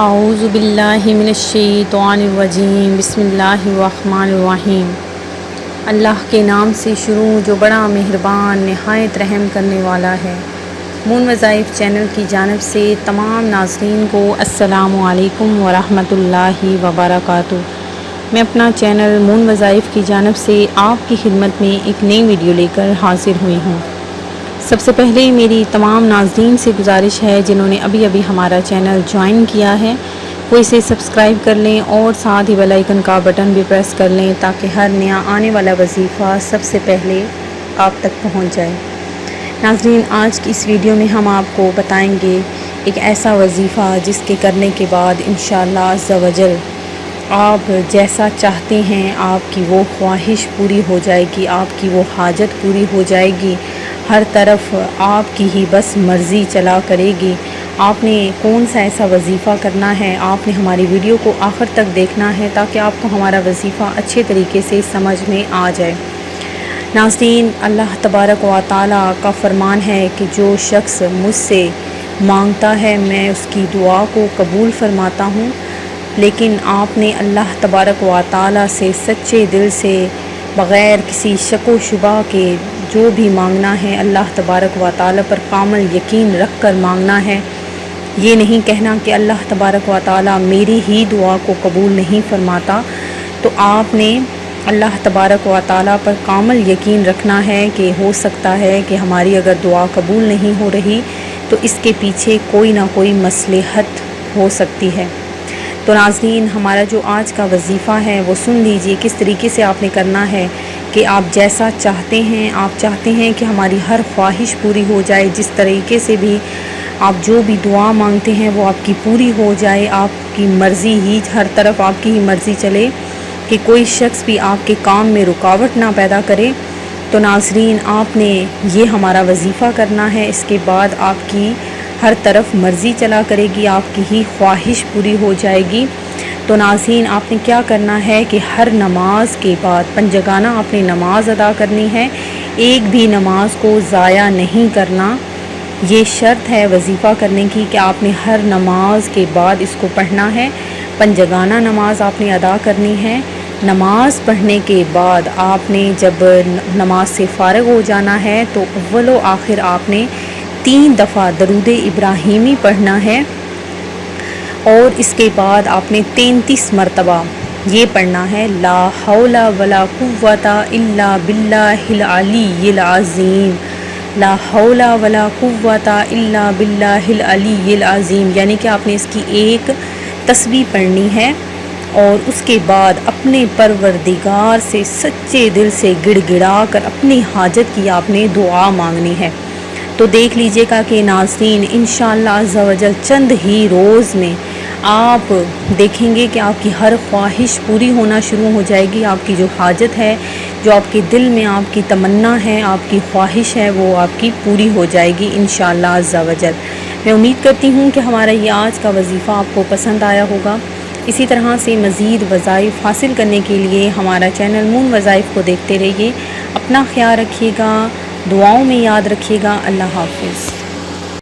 اعوذ باللہ من الشیطان الرجیم، بسم اللہ الرحمن الرحیم۔ اللہ کے نام سے شروع جو بڑا مہربان نہایت رحم کرنے والا ہے۔ مون وظائف چینل کی جانب سے تمام ناظرین کو السلام علیکم ورحمۃ اللہ وبرکاتہ۔ میں اپنا چینل مون وظائف کی جانب سے آپ کی خدمت میں ایک نئی ویڈیو لے کر حاضر ہوئی ہوں۔ سب سے پہلے میری تمام ناظرین سے گزارش ہے جنہوں نے ابھی ہمارا چینل جوائن کیا ہے وہ اسے سبسکرائب کر لیں اور ساتھ ہی بیل آئیکن کا بٹن بھی پریس کر لیں تاکہ ہر نیا آنے والا وظیفہ سب سے پہلے آپ تک پہنچ جائے۔ ناظرین، آج کی اس ویڈیو میں ہم آپ کو بتائیں گے ایک ایسا وظیفہ جس کے کرنے کے بعد انشاءاللہ عز و جل آپ جیسا چاہتے ہیں آپ کی وہ خواہش پوری ہو جائے گی، آپ کی وہ حاجت پوری ہو جائے گی، ہر طرف آپ کی ہی بس مرضی چلا کرے گی۔ آپ نے کون سا ایسا وظیفہ کرنا ہے، آپ نے ہماری ویڈیو کو آخر تک دیکھنا ہے تاکہ آپ کو ہمارا وظیفہ اچھے طریقے سے سمجھ میں آ جائے۔ ناظرین، اللہ تبارک و تعالیٰ کا فرمان ہے کہ جو شخص مجھ سے مانگتا ہے میں اس کی دعا کو قبول فرماتا ہوں، لیکن آپ نے اللہ تبارک و تعالیٰ سے سچے دل سے بغیر کسی شک و شبہ کے جو بھی مانگنا ہے اللہ تبارک و تعالیٰ پر کامل یقین رکھ کر مانگنا ہے۔ یہ نہیں کہنا کہ اللہ تبارک و تعالیٰ میری ہی دعا کو قبول نہیں فرماتا، تو آپ نے اللہ تبارک و تعالیٰ پر کامل یقین رکھنا ہے کہ ہو سکتا ہے کہ ہماری اگر دعا قبول نہیں ہو رہی تو اس کے پیچھے کوئی نہ کوئی مصلحت ہو سکتی ہے۔ تو ناظرین، ہمارا جو آج کا وظیفہ ہے وہ سن لیجئے کس طریقے سے آپ نے کرنا ہے کہ آپ جیسا چاہتے ہیں، آپ چاہتے ہیں کہ ہماری ہر خواہش پوری ہو جائے، جس طریقے سے بھی آپ جو بھی دعا مانگتے ہیں وہ آپ کی پوری ہو جائے، آپ کی مرضی ہی ہر طرف آپ کی ہی مرضی چلے، کہ کوئی شخص بھی آپ کے کام میں رکاوٹ نہ پیدا کرے۔ تو ناظرین، آپ نے یہ ہمارا وظیفہ کرنا ہے، اس کے بعد آپ کی ہر طرف مرضی چلا کرے گی، آپ کی ہی خواہش پوری ہو جائے گی۔ تو ناظرین، آپ نے کیا کرنا ہے کہ ہر نماز کے بعد پنجگانہ آپ نے نماز ادا کرنی ہے، ایک بھی نماز کو ضائع نہیں کرنا۔ یہ شرط ہے وظیفہ کرنے کی کہ آپ نے ہر نماز کے بعد اس کو پڑھنا ہے، پنجگانہ نماز آپ نے ادا کرنی ہے۔ نماز پڑھنے کے بعد آپ نے جب نماز سے فارغ ہو جانا ہے تو اول و آخر آپ نے 3 دفعہ درود ابراہیمی پڑھنا ہے، اور اس کے بعد آپ نے 33 مرتبہ یہ پڑھنا ہے لا حول ولا قوت الا باللہ العلی العظیم، لا حول ولا قوت الا باللہ العلی العظیم، یعنی کہ آپ نے اس کی ایک تسبیح پڑھنی ہے، اور اس کے بعد اپنے پروردگار سے سچے دل سے گڑ گڑا کر اپنی حاجت کی آپ نے دعا مانگنی ہے۔ تو دیکھ لیجئے گا کہ ناظرین انشاءاللہ عز و جل چند ہی روز میں آپ دیکھیں گے کہ آپ کی ہر خواہش پوری ہونا شروع ہو جائے گی، آپ کی جو حاجت ہے، جو آپ کے دل میں آپ کی تمنا ہے، آپ کی خواہش ہے، وہ آپ کی پوری ہو جائے گی انشاءاللہ عز و جل۔ میں امید کرتی ہوں کہ ہمارا یہ آج کا وظیفہ آپ کو پسند آیا ہوگا۔ اسی طرح سے مزید وظائف حاصل کرنے کے لیے ہمارا چینل مون وظائف کو دیکھتے رہیے۔ اپنا خیال رکھیے گا، دعاؤں میں یاد رکھیے گا۔ اللہ حافظ۔